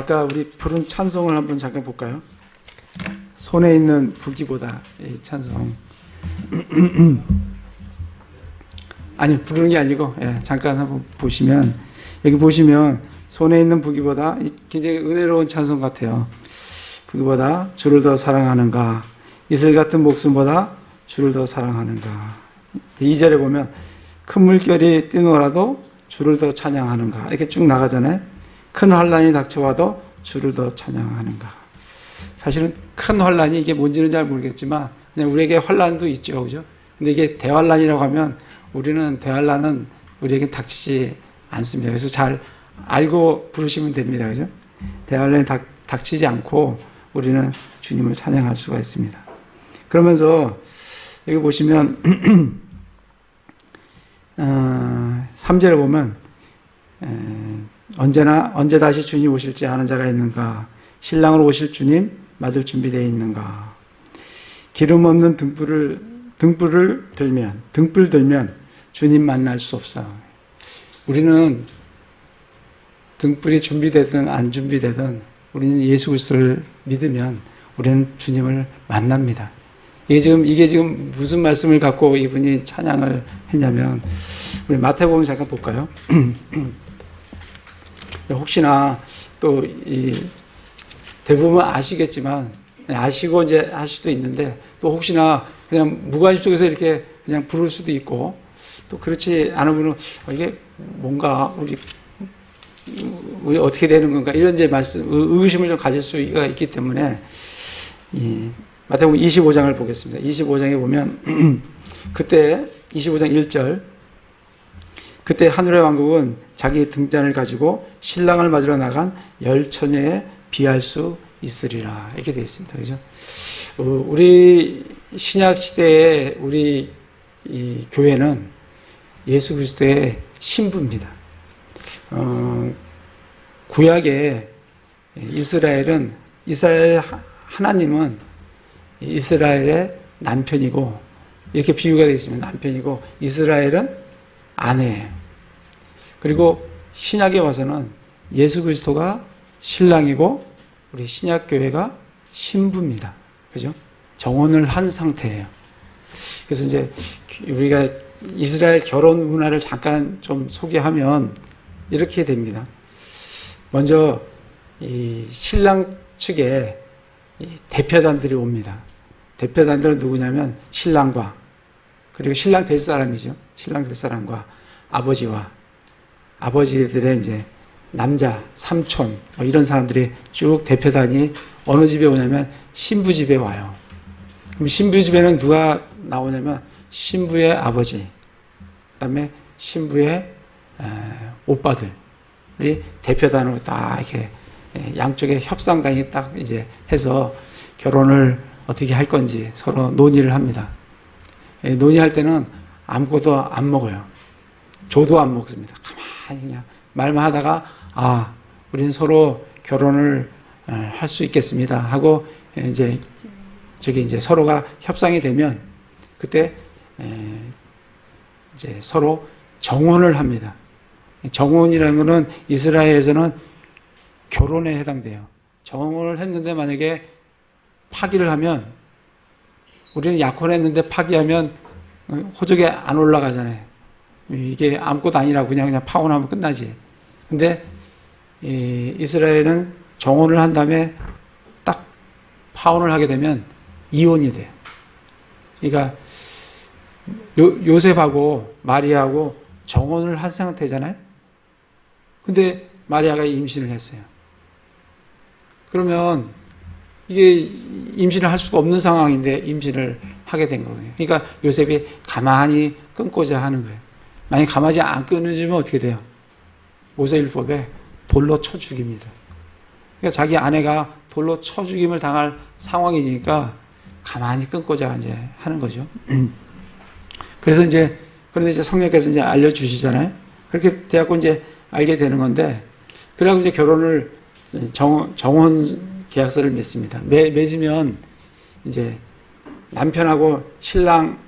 아까 우리 부른 찬송을 한번 잠깐 볼까요? 손에 있는 부기보다 이 찬송. 아니, 부르는 게 아니고, 잠깐 한번 보시면, 여기 보시면, 손에 있는 부기보다 굉장히 은혜로운 찬송 같아요. 부기보다 주를 더 사랑하는가, 이슬 같은 목숨보다 주를 더 사랑하는가. 2절에 보면, 큰 물결이 뛰노라도 주를 더 찬양하는가. 이렇게 쭉 나가잖아요. 큰 환란이 닥쳐와도 주를 더 찬양하는가. 사실은 큰 환란이 이게 뭔지는 잘 모르겠지만, 그냥 우리에게 환란도 있죠. 그죠? 근데 이게 대환란이라고 하면, 우리는 대환란은 우리에게 닥치지 않습니다. 그래서 잘 알고 부르시면 됩니다. 그죠? 대환란이 닥치지 않고 우리는 주님을 찬양할 수가 있습니다. 그러면서 여기 보시면 3절에 보면 언제 다시 주님 오실지 아는 자가 있는가? 신랑으로 오실 주님 맞을 준비되어 있는가? 기름 없는 등불을 들면 주님 만날 수 없어. 우리는 등불이 준비되든 안 준비되든 우리는 예수 그리스도를 믿으면 우리는 주님을 만납니다. 이게 지금 무슨 말씀을 갖고 이분이 찬양을 했냐면, 우리 마태복음 잠깐 볼까요? 혹시나 또 대부분 아시겠지만, 아시고 이제 할 수도 있는데, 또 혹시나 그냥 무관심 속에서 이렇게 그냥 부를 수도 있고, 또 그렇지 않은 분은 이게 뭔가 우리 어떻게 되는 건가, 이런 이제 의심을 좀 가질 수가 있기 때문에, 마태복음 25장을 보겠습니다. 25장에 보면 그때 25장 1절, 그때 하늘의 왕국은 자기 등잔을 가지고 신랑을 맞으러 나간 열 처녀에 비할 수 있으리라, 이렇게 되어 있습니다. 그죠? 우리 신약 시대에 우리 이 교회는 예수 그리스도의 신부입니다. 구약에 이스라엘 하나님은 이스라엘의 남편이고, 이렇게 비유가 되어 있습니다. 남편이고 이스라엘은 아내예요. 그리고 신약에 와서는 예수 그리스도가 신랑이고 우리 신약 교회가 신부입니다. 그죠? 정혼을 한 상태예요. 그래서 이제 우리가 이스라엘 결혼 문화를 잠깐 좀 소개하면 이렇게 됩니다. 먼저 이 신랑 측에 이 대표단들이 옵니다. 대표단들은 누구냐면 신랑과, 그리고 신랑 될 사람이죠. 신랑 될 사람과 아버지들의 이제 남자, 삼촌, 이런 사람들이 쭉 대표단이 어느 집에 오냐면 신부 집에 와요. 그럼 신부 집에는 누가 나오냐면 신부의 아버지, 그 다음에 신부의 오빠들이 대표단으로 딱 이렇게 양쪽에 협상단이 딱 이제 해서 결혼을 어떻게 할 건지 서로 논의를 합니다. 논의할 때는 아무것도 안 먹어요. 조도 안 먹습니다. 가만히 그냥 말만 하다가, 우리는 서로 결혼을 할 수 있겠습니다 하고 이제 서로가 협상이 되면 그때 이제 서로 정혼을 합니다. 정혼이라는 것은 이스라엘에서는 결혼에 해당돼요. 정혼을 했는데 만약에 파기를 하면, 우리는 약혼했는데 파기하면 호적에 안 올라가잖아요. 이게 아무것도 아니라고 그냥 파혼하면 끝나지. 근데 이스라엘은 정혼을 한 다음에 딱 파혼을 하게 되면 이혼이 돼요. 그러니까 요셉하고 마리아하고 정혼을 한 상태잖아요. 근데 마리아가 임신을 했어요. 그러면 이게 임신을 할 수가 없는 상황인데 임신을 하게 된 거예요. 그러니까 요셉이 가만히 끊고자 하는 거예요. 만약에 가만히 안 끊어지면 어떻게 돼요? 모세율법에 돌로 쳐 죽입니다. 그러니까 자기 아내가 돌로 쳐 죽임을 당할 상황이니까 가만히 끊고자 이제 하는 거죠. 그래서 그런데 이제 성령께서 이제 알려주시잖아요. 그렇게 돼갖고 이제 알게 되는 건데, 그래갖고 이제 결혼을 정혼 계약서를 맺습니다. 맺으면 이제 남편하고 신랑,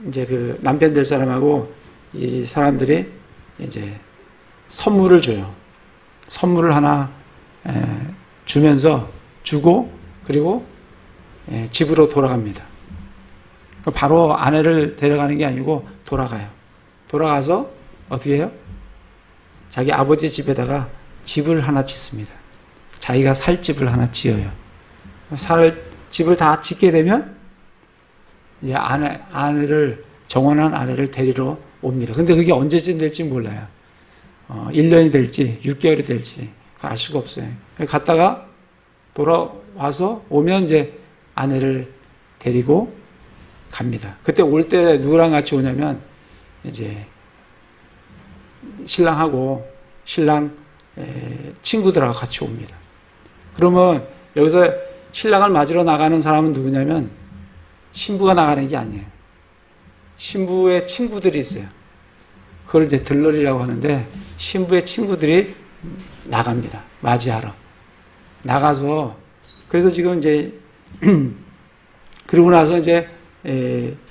이제 그 남편 될 사람하고 이 사람들이 이제 선물을 줘요. 선물을 하나 주고 그리고 집으로 돌아갑니다. 바로 아내를 데려가는 게 아니고 돌아가요. 돌아가서 어떻게 해요? 자기 아버지 집에다가 집을 하나 짓습니다. 자기가 살 집을 하나 지어요. 집을 다 짓게 되면 이제 정혼한 아내를 데리러 옵니다. 근데 그게 언제쯤 될지 몰라요. 1년이 될지 6개월이 될지 알 수가 없어요. 갔다가 돌아와서 오면 이제 아내를 데리고 갑니다. 그때 올 때 누구랑 같이 오냐면 이제 신랑하고 신랑 친구들하고 같이 옵니다. 그러면 여기서 신랑을 맞으러 나가는 사람은 누구냐면 신부가 나가는 게 아니에요. 신부의 친구들이 있어요. 그걸 이제 들러리라고 하는데 신부의 친구들이 나갑니다. 맞이하러. 나가서 그래서 지금 이제 그러고 나서 이제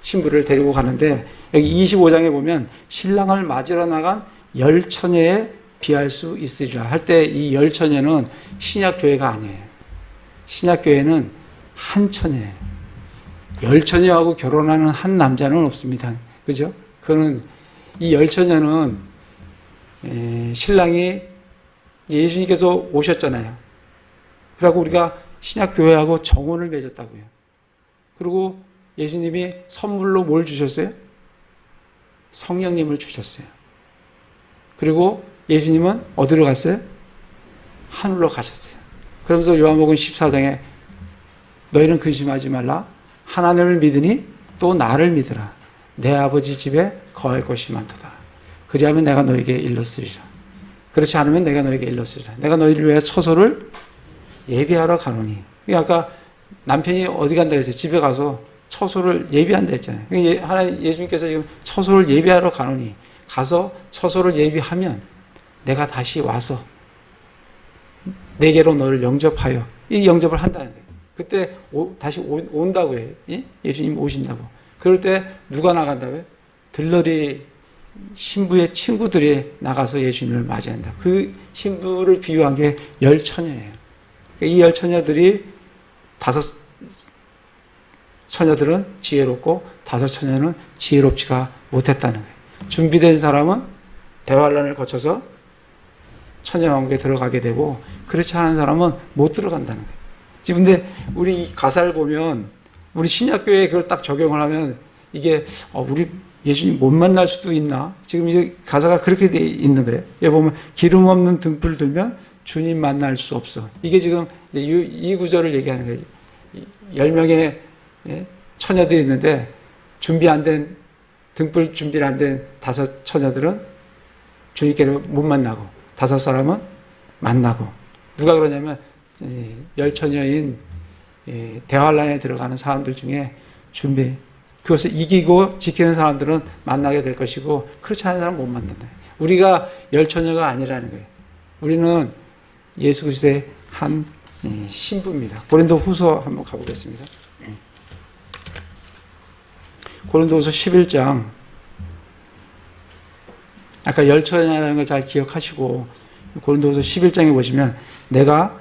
신부를 데리고 가는데 여기 25장에 보면 신랑을 맞으러 나간 열처녀에 비할 수 있으리라 할 때 이 열처녀는 신약교회가 아니에요. 신약교회는 한 처녀예요. 열처녀하고 결혼하는 한 남자는 없습니다. 그죠? 그거는 이 열처녀는 신랑이 예수님께서 오셨잖아요. 그리고 우리가 신약교회하고 정혼을 맺었다고요. 그리고 예수님이 선물로 뭘 주셨어요? 성령님을 주셨어요. 그리고 예수님은 어디로 갔어요? 하늘로 가셨어요. 그러면서 요한복음 14장에 너희는 근심하지 말라. 하나님을 믿으니 또 나를 믿으라. 내 아버지 집에 거할 것이 많도다. 그리하면 내가 너에게 일렀으리라. 그렇지 않으면 내가 너에게 일렀으리라. 내가 너희를 위해 처소를 예비하러 가노니. 아까 남편이 어디 간다 그랬어요? 집에 가서 처소를 예비한다 했잖아요. 예수님께서 지금 처소를 예비하러 가노니 가서 처소를 예비하면 내가 다시 와서 내게로 너를 영접하여 이 영접을 한다는 거예요. 그때 다시 온다고 해요. 예수님 오신다고. 그럴 때 누가 나간다고요? 들러리 신부의 친구들이 나가서 예수님을 맞이한다. 그 신부를 비유한 게 열처녀예요. 이 열처녀들이 다섯 처녀들은 지혜롭고 다섯 처녀는 지혜롭지가 못했다는 거예요. 준비된 사람은 대환란을 거쳐서 처녀왕국에 들어가게 되고 그렇지 않은 사람은 못 들어간다는 거예요. 지금 근데 우리 이 가사를 보면 우리 신약교회에 그걸 딱 적용을 하면 이게 우리 예수님 못 만날 수도 있나? 지금 이제 가사가 그렇게 돼 있는 거예요. 여기 보면 기름 없는 등불 들면 주님 만날 수 없어. 이게 지금 이 구절을 얘기하는 거예요. 10명의 처녀들이 있는데 준비 안 된 등불 준비를 안 된 다섯 처녀들은 주님께를 못 만나고 다섯 사람은 만나고 누가 그러냐면 열처녀인 대환란에 들어가는 사람들 중에 그것을 이기고 지키는 사람들은 만나게 될 것이고 그렇지 않은 사람은 못 만난다. 우리가 열처녀가 아니라는 거예요. 우리는 예수 그리스도의 한 신부입니다. 고린도후서 한번 가보겠습니다. 고린도후서 11장 아까 열처녀라는 걸 잘 기억하시고 고린도후서 11장에 보시면 내가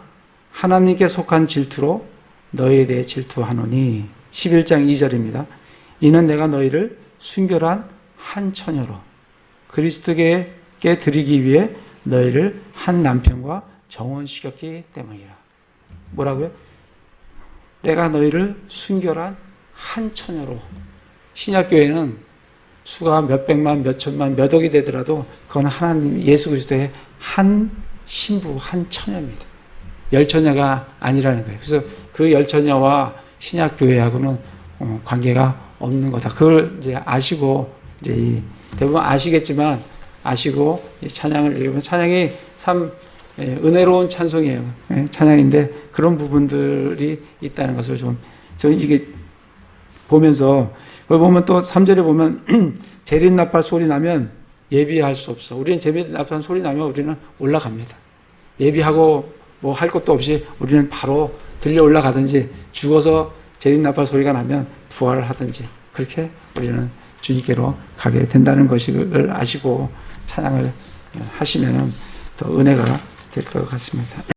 하나님께 속한 질투로 너희에 대해 질투하노니 11장 2절입니다. 이는 내가 너희를 순결한 한 처녀로 그리스도께 드리기 위해 너희를 한 남편과 정혼시켰기 때문이라. 뭐라고요? 내가 너희를 순결한 한 처녀로. 신약교회는 수가 몇 백만, 몇 천만, 몇 억이 되더라도 그건 하나님 예수 그리스도의 한 신부, 한 처녀입니다. 열처녀가 아니라는 거예요. 그래서 그 열처녀와 신약교회하고는 관계가 없는 거다. 그걸 이제 아시고 이제 대부분 아시겠지만 아시고 찬양을 읽으면 찬양이 참 은혜로운 찬송이에요. 찬양인데 그런 부분들이 있다는 것을 저는 이게 보면서 보면 또 3절에 보면 재린나팔 소리 나면 예비할 수 없어. 우리는 재린나팔 소리 나면 우리는 올라갑니다. 예비하고 뭐 할 것도 없이 우리는 바로 들려 올라가든지 죽어서 재림나팔 소리가 나면 부활을 하든지 그렇게 우리는 주님께로 가게 된다는 것을 아시고 찬양을 하시면 더 은혜가 될 것 같습니다.